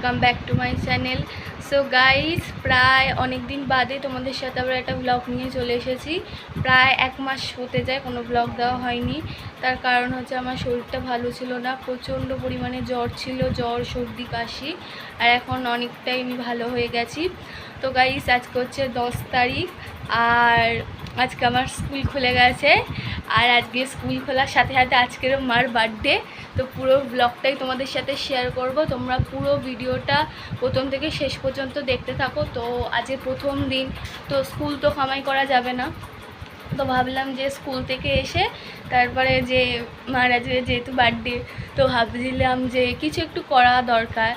Welcome back to my channel. So guys, প্রায় অনেক দিন বাদে তোমাদের সাথে আবার একটা ব্লগ নিয়ে চলে এসেছি। প্রায় 1 মাস হতে যায় কোনো ব্লগ দেওয়া হয়নি। তার কারণ হচ্ছে আমার শরীরটা ভালো ছিল না, প্রচণ্ড পরিমাণে জ্বর ছিল, জ্বর সর্দি কাশি। আর এখন অনেকটাই আমি ভালো হয়ে গেছি। তো গাইস, আজকে হচ্ছে 10 তারিখ আর আজকে আমার স্কুল খুলে গেছে। আর আজকে স্কুল খোলার সাথে সাথে আজকেরও মার বার্থডে। তো পুরো ব্লগটাই তোমাদের সাথে শেয়ার করব, তোমরা পুরো ভিডিওটা প্রথম থেকে শেষ পর্যন্ত দেখতে থাকো। তো আজকে প্রথম দিন, তো স্কুল তো কামাই করা যাবে না, তো ভাবলাম যে স্কুল থেকে এসে তারপরে যে মার আজকে যেহেতু বার্থডে, তো ভাবছিলাম যে কিছু একটু করা দরকার।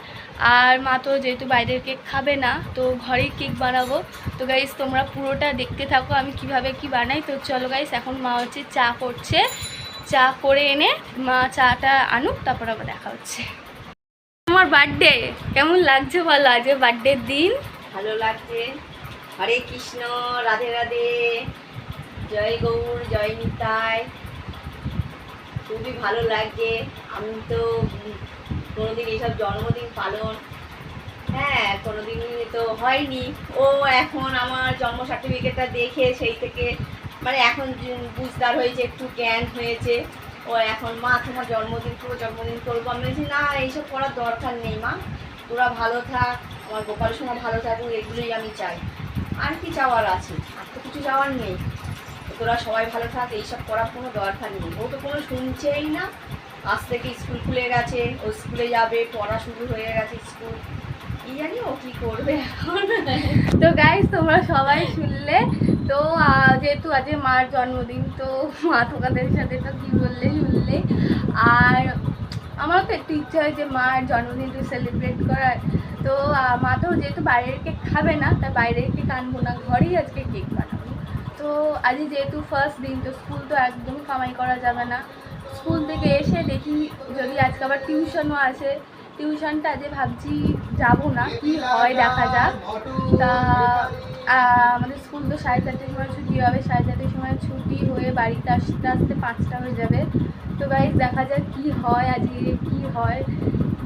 আর মা তো যেহেতু বাইরের কেক খাবে না, তো ঘরেই কেক বানাবো। তো গাইস, তোমরা পুরোটা দেখতে থাকো আমি কিভাবে কি বানাই। তো চলো গাইস, এখন মা হচ্ছে চা করছে, চা করে এনে মা চাটা আনুক, তারপর আবার দেখা হচ্ছে। আমার বার্থডে কেমন লাগছে বলো? আজকে বার্থডের দিন ভালো লাগছে। হরে কৃষ্ণ, রাধে রাধে, জয় গৌর, জয় নিতাই। খুবই ভালো লাগছে। আমি তো কোনোদিন এইসব জন্মদিন পালন কোনোদিন তো হয়নি। ও এখন আমার জন্ম সার্টিফিকেটটা দেখে সেই থেকে মানে এখন বুঝদার হয়েছে, একটু জ্ঞান হয়েছে। ও এখন মা তোমার জন্মদিন করবো। আমি বলছি না, এইসব করার দরকার নেই মা, তোরা ভালো থাক, আমার গোপালের সঙ্গে ভালো থাকুক, এগুলোই আমি চাই। আর কি চাওয়ার আছে? আর তো কিছু চাওয়ার নেই। তোরা সবাই ভালো থাক, এইসব করার কোনো দরকার নেই। ও তো কোনো শুনছেই না। আজ থেকে স্কুল খুলে গেছে, ও স্কুলে যাবে, পড়া শুরু হয়ে গেছে স্কুল। কি জানি ও কি করবে এখন। তো গাইস, তোমরা সবাই শুনলে। তো যেহেতু আজকে মার জন্মদিন, তো মা তোমাদের সাথে তো কী বললে শুনলে। আর আমারও তো একটু ইচ্ছা হয় যে মার জন্মদিনটা সেলিব্রেট করার। তো মা তো যেহেতু বাইরের কেক খাবে না, তাই বাইরের কেক আনবো না, ঘরেই আজকে কেক বানাবো। তো আজ যেহেতু ফার্স্ট দিন, তো স্কুল তো একদম কামাই করা যাবে না। স্কুল থেকে এসে দেখি যদি আজকে আবার টিউশনও আছে, টিউশনটা যে ভাবছি যাব না, কি হয় দেখা যাক। তা আমাদের স্কুল তো 4:30টার সময় ছুটি হবে, 4:30টার সময় ছুটি হয়ে বাড়িতে আসতে আসতে 5টা হয়ে যাবে। তো গাইস, দেখা যাক কি হয়, আজকে কি হয়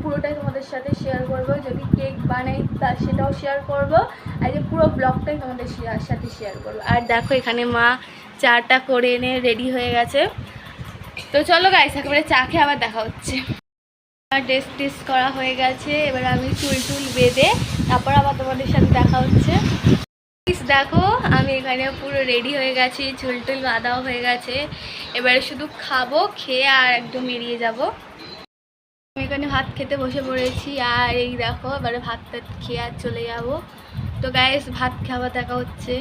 পুরোটাই তোমাদের সাথে শেয়ার করব। যদি কেক বানাই তা সেটাও শেয়ার করব, আর যে পুরো ব্লগটাই তোমাদের সাথে শেয়ার করব। আর দেখো, এখানে মা চাটা করে এনে রেডি হয়ে গেছে। তো চলো গাইস, একেবারে চা খেয়ে আবার দেখা হচ্ছে। ড্রেস টেস করা হয়ে গেছে, এবার আমি চুল বেঁধে তারপর আবার তোমাদের সাথে দেখা হচ্ছে। দেখো, আমি এখানে পুরো রেডি হয়ে গেছি, চুল বাঁধাও হয়ে গেছে। এবারে শুধু খাবো, খেয়ে আর একদম বেরিয়ে যাব। আমি এখানে ভাত খেতে বসে পড়েছি, আর এই দেখো এবারে ভাতটা খেয়ে আর চলে যাব। তো গাইস, ভাত খাওয়া দেখা হচ্ছে।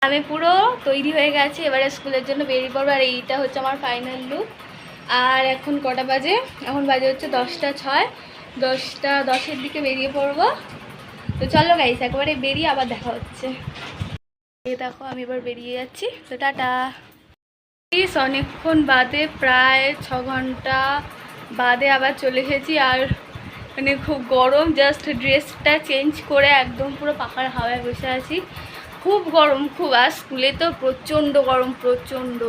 আমি পুরো তৈরি হয়ে গেছি, এবারে স্কুলের জন্য বেরিয়ে পড়বো। আর এইটা হচ্ছে আমার ফাইনাল লুক। আর এখন কটা বাজে? এখন বাজে হচ্ছে 10:06। 10:10-এর দিকে বেরিয়ে পড়বো। তো চলো গাইস, একেবারে বেরিয়ে আবার দেখা হচ্ছে। এই দেখো, আমি এবার বেরিয়ে যাচ্ছি। তো টাটা। অনেকক্ষণ বাদে, প্রায় 6 ঘন্টা বাদে আবার চলে এসেছি। আর মানে খুব গরম, জাস্ট ড্রেসটা চেঞ্জ করে একদম পুরো পাখার হাওয়ায় বসে আছি। খুব গরম, খুব। আর স্কুলে তো প্রচণ্ড গরম, প্রচণ্ড।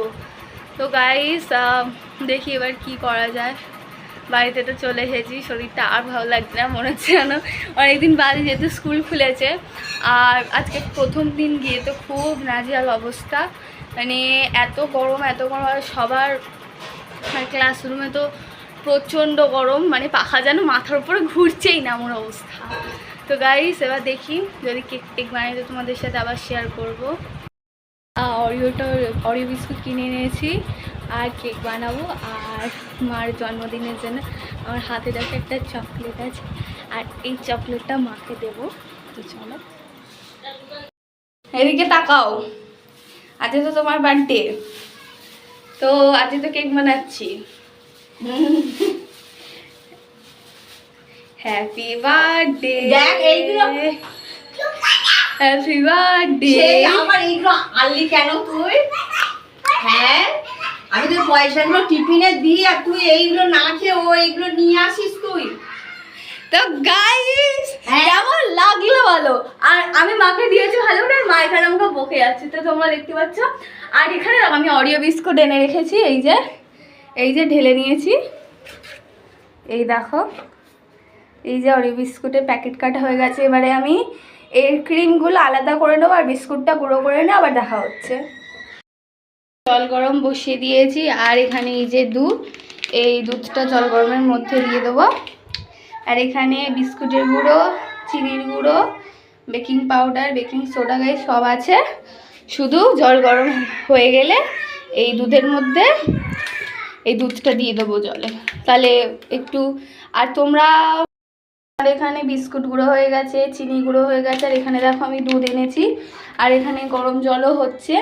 তো গাইস, দেখি এবার কি করা যায়। বাড়িতে তো চলে এসেছি, শরীরটা আর ভালো লাগছে না, মনে হচ্ছে যেন অনেকদিন বাদে যেহেতু স্কুল খুলেছে। আর আজকে প্রথম দিন গিয়ে তো খুব নাজেহাল অবস্থা, মানে এত গরম আর সবার ক্লাসরুমে তো প্রচণ্ড গরম, মানে পাখা যেন মাথার উপরে ঘুরছেই না এমন অবস্থা। তো গাইস, এবার দেখি যদি কেক বানাই তো তোমাদের সাথে আবার শেয়ার করবো। অরিও বিস্কুট কিনে এনেছি আর কেক বানাবো। আর মার জন্মদিনের জন্য আমার হাতে দেখে একটা চকলেট আছে, আর এই চকলেটটা মাকে দেবো। তো চলো, এদিকে তাকাও। আজকে তো তোমার বার্থডে, তো আজকে তো কেক বানাচ্ছি। Happy birthday, happy birthday. আমার এইগুলো আনলি কেন তুই? হ্যাঁ, আমি তো পয়সাগুলো টিফিনে দিই, আর তুই এইগুলো না খেয়ে ও এইগুলো নিয়ে আসিস তুই। তো গাইস, কেমন লাগলো বলো? আর আমি মাকে দিয়েছি ভালো করে, মা এখানে আমাকে বকে যাচ্ছে, তো তোমরা দেখতে পাচ্ছ। আর এখানে আমি অরিও বিস্কুট এনে রেখেছি, এই যে ঢেলে নিয়েছি, এই দেখো। এই যে ওরিও বিস্কুটের প্যাকেট কাটা হয়ে গেছে। এবারে আমি এর ক্রিমগুলো আলাদা করে নেবো আর বিস্কুটটা গুঁড়ো করে নেবো, আবার দেখা হচ্ছে। জল গরম বসিয়ে দিয়েছি আর এখানে এই যে দুধ, এই দুধটা জল গরমের মধ্যে দিয়ে দেবো। আর এখানে বিস্কুটের গুঁড়ো, চিনির গুঁড়ো, বেকিং পাউডার, বেকিং সোডা গায়ে সব আছে। শুধু জল গরম হয়ে গেলে এই দুধের মধ্যে এই দুধটা দিয়ে দেবো জলে, তাহলে একটু। আর তোমরা, আর এখানে বিস্কুট গুঁড়ো হয়ে গেছে, চিনি গুঁড়ো হয়ে গেছে, আর এখানে দেখো আমি দুধ এনেছি আর এখানে গরম জলও হচ্ছে।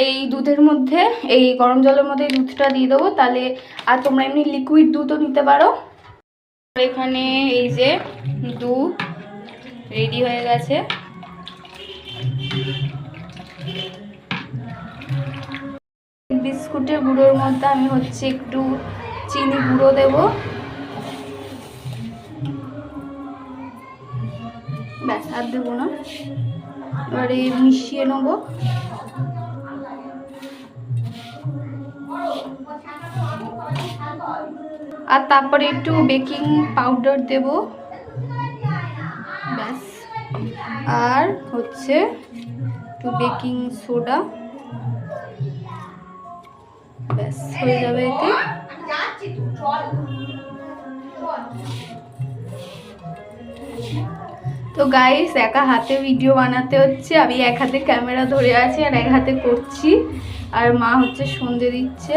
এই দুধের মধ্যে, এই গরম জলের মধ্যে দুধটা দিয়ে দেবো তাহলে। আর তোমরা এমনি লিকুইড দুধও নিতে পারো। এখানে এই যে দুধ রেডি হয়ে গেছে। বিস্কুটের গুঁড়োর মধ্যে আমি হচ্ছে একটু চিনি গুঁড়ো দেব, ব্যাস আর দেবো না। এবারে মিশিয়ে নেব। আর তারপরে একটু বেকিং পাউডার দেব, ব্যাস। আর হচ্ছে একটু বেকিং সোডা, ব্যাস হয়ে যাবে এতে। তো গাইস, একা হাতে ভিডিও বানাতে হচ্ছে, আমি এক হাতে ক্যামেরা ধরে আছি আর এক হাতে করছি। আর মা হচ্ছে সন্ধে দিচ্ছে।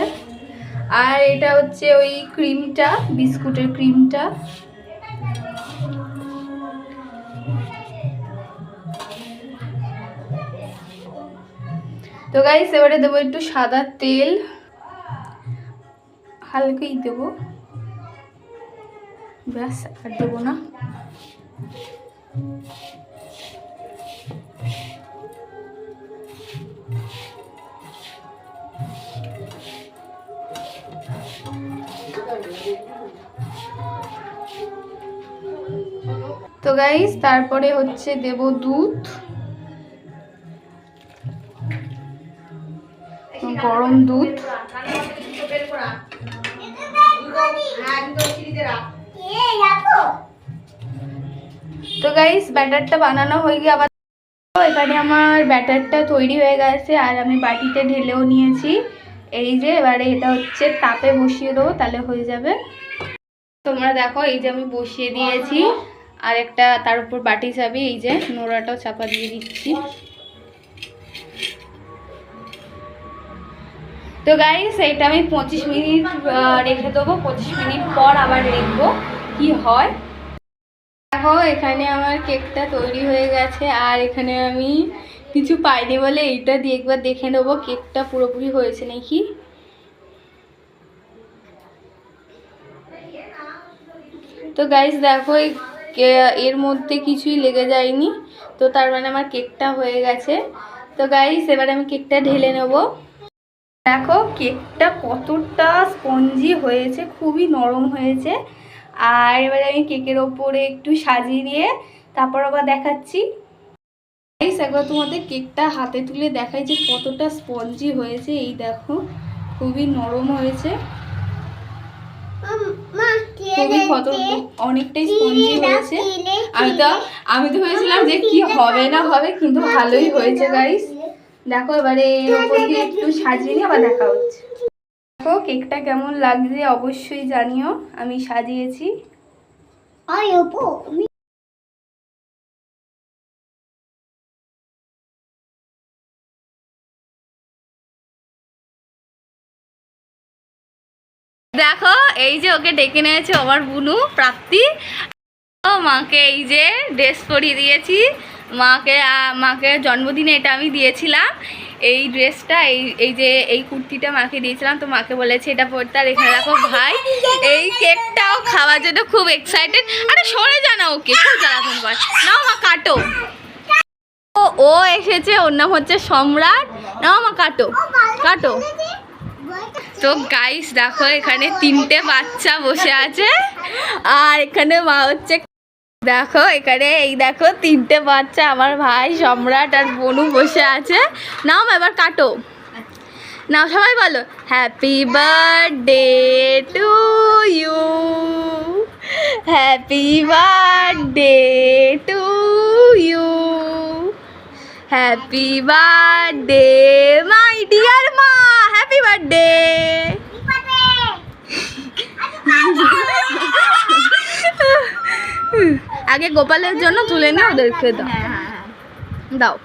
আর এটা হচ্ছে ওই ক্রিমটা, বিস্কুটের ক্রিমটা। তো গাইস, এবারে দেবো একটু সাদা তেল, হালকাই দেবো, ব্যাস আর দেবো না। তো গাইস, তারপরে হচ্ছে দেব দুধ, গরম দুধ। তো গাইস, ব্যাটারটা বানানো হয়ে গিয়ে আবার এখানে আমার ব্যাটারটা তৈরি হয়ে গেছে আর আমি বাটিতে ঢেলেও নিয়েছি। এই যে এবারে এটা হচ্ছে তাপে বসিয়ে দেবো, তাহলে হয়ে যাবে। তোমরা দেখো, এই যে আমি বসিয়ে দিয়েছি আর একটা তার উপর বাটি চাবি, এই যে নোড়াটাও চাপা দিয়ে দিচ্ছি। তো গাইস, এটা আমি 25 মিনিট রেখে দেবো। 25 মিনিট পর আবার দেখবো কি হয়। দেখো, এখানে আমার কেকটা তৈরি হয়ে গেছে আর এখানে আমি কিছু পাইনি বলে এইটা দিয়ে একবার দেখে নেবো কেকটা পুরোপুরি হয়েছে নাকি। তো গাইস দেখো, এর মধ্যে কিছুই লেগে যায়নি, তো তার মানে আমার কেকটা হয়ে গেছে। তো গাইস, এবার আমি কেকটা ঢেলে নেব। দেখো কেকটা কতটা স্পঞ্জি হয়েছে, খুবই নরম হয়েছে। আর এবারে আমি কেকের ওপরে একটু সাজিয়ে দিয়ে তারপর আবার দেখাচ্ছি। গাইস, একবার তোমাদের কেকটা হাতে তুলে দেখাই যে কতটা স্পঞ্জি হয়েছে। এই দেখো, খুবই নরম হয়েছে, অনেকটাই স্পঞ্জি হয়েছে। আমি তো ভেবেছিলাম যে কি হবে না হবে, কিন্তু ভালোই হয়েছে গাইস। দেখো, এবারে এর উপর দিয়ে একটু সাজিয়ে নিয়ে আবার দেখা হচ্ছে। দেখো কেকটা কেমন লাগছে অবশ্যই জানিও, আমি সাজিয়েছি। দেখো, এই যে ওকে ডেকে নিয়েছে আমার বুনু প্রাপ্তি। মাকে এই যে ড্রেস পরিয়ে দিয়েছি। মাকে জন্মদিনে এটা আমি দিয়েছিলাম, এই ড্রেসটা, এই যে এই কুর্তিটা মাকে দিয়েছিলাম। তো মাকে বলেছে এটা পরতে। আর এখানে দেখো ভাই এই কেকটাও খাওয়ার জন্য খুব এক্সাইটেড। আরে সরে জানা, ওকে খুব জ্বালাতন করে। নাও মা কাটো। ও এসেছে, ওর নাম হচ্ছে সম্রাট। নাও মা কাটো কাটো। তো গাইস দেখো, এখানে 3টে বাচ্চা বসে আছে আর এখানে মা হচ্ছে। দেখো এখানে, এই দেখো 3টে বাচ্চা, আমার ভাই সম্রাট আর বনু বসে আছে। নাও এবার কাটো। না সবাই বলো happy birthday to you, happy birthday to you, happy birthday my dear ma, happy birthday. আগে গোপালের জন্য তুলে নিয়ে ওদেরকে দাও, দাও।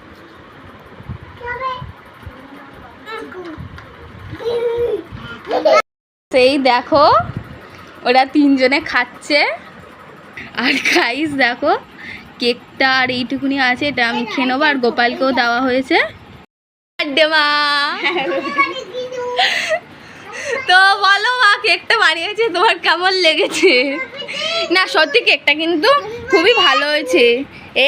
সেই দেখো ওরা তিনজনে খাচ্ছে, আর গাইস দেখো কেকটা আর এইটুকুনি আছে, এটা আমি খেয়ে নেবো, আর গোপালকেও দেওয়া হয়েছে। বার্থডে মা। তো বলো মা, কেকটা বানিয়েছে তোমার কেমন লেগেছে? না সত্যি কেকটা কিন্তু খুবই ভালো হয়েছে।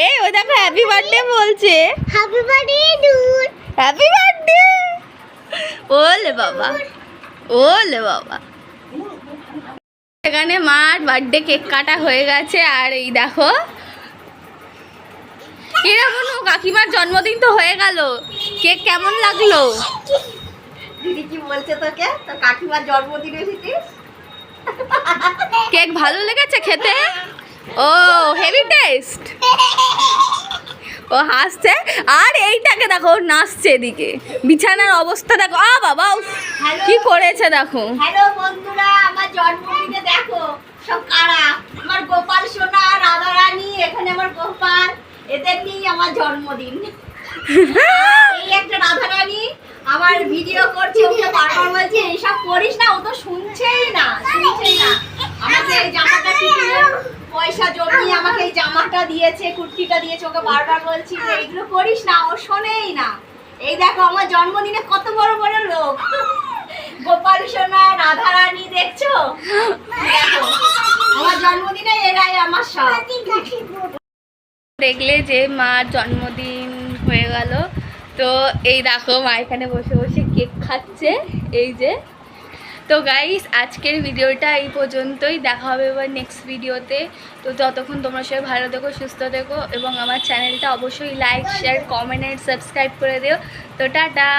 এই ও দেখো হ্যাপি বার্থডে বলছে, happy birthday dude, happy birthday. ওলে বাবা, ওলে বাবা। এখানে মার বার্থডে কেক কাটা হয়ে গেছে, আর এই দেখো এরকম কাকিমার জন্মদিন তো হয়ে গেল, কেক কেমন লাগলো? দিদি কি বলছে তোকে, তোর কাকিমার জন্মদিন এসেছিস? কেক ভালো লেগেছে খেতে? ও হেভি টেস্ট। ও হাসছে, আর এইটাকে দেখো নাচছে, এদিকে বিছানার অবস্থা দেখো, আ বাবা কি করেছে দেখো। হ্যালো বন্ধুরা, আমার জন্মদিনে দেখো সব কারা, আমার গোপাল সোনা, রাধা রানী, এখানে আমার গোপাল, এদের নিয়ে আমার জন্মদিন। এই একটা রাধা রানী আমার ভিডিও করছে, ওকে বারবার বলছে এইসব করিস না, ও তো শুনছেই না, শুনছেই না। আমাকে এই জামাটা কিনে পয়সা জমিয়ে আমাকে এই জামাটা দিয়েছে, কুর্তিটা দিয়েছে, ওকে বারবার বলছি যে এইগুলো করিস না, ও শোনেই না। এই দেখো আমার জন্মদিনে কত বড় বড় লোক, গোপাল সোনা, রাধা রানী, দেখছো? দেখো আমার জন্মদিনে এরাই আমার সব। দেখলে যে মার জন্মদিন হয়ে গেল, তো এই দেখো মা এখানে বসে বসে কেক খাচ্ছে, এই যে। তো গাইস আজকের ভিডিওটা এই পর্যন্তই, দেখা হবে এবার নেক্সট ভিডিওতে। তো ততক্ষণ তোমরা সবাই ভালো থেকো, সুস্থ থেকো, এবং আমার চ্যানেলটা অবশ্যই লাইক, শেয়ার, কমেন্ট, সাবস্ক্রাইব করে দিও। তো টাটা।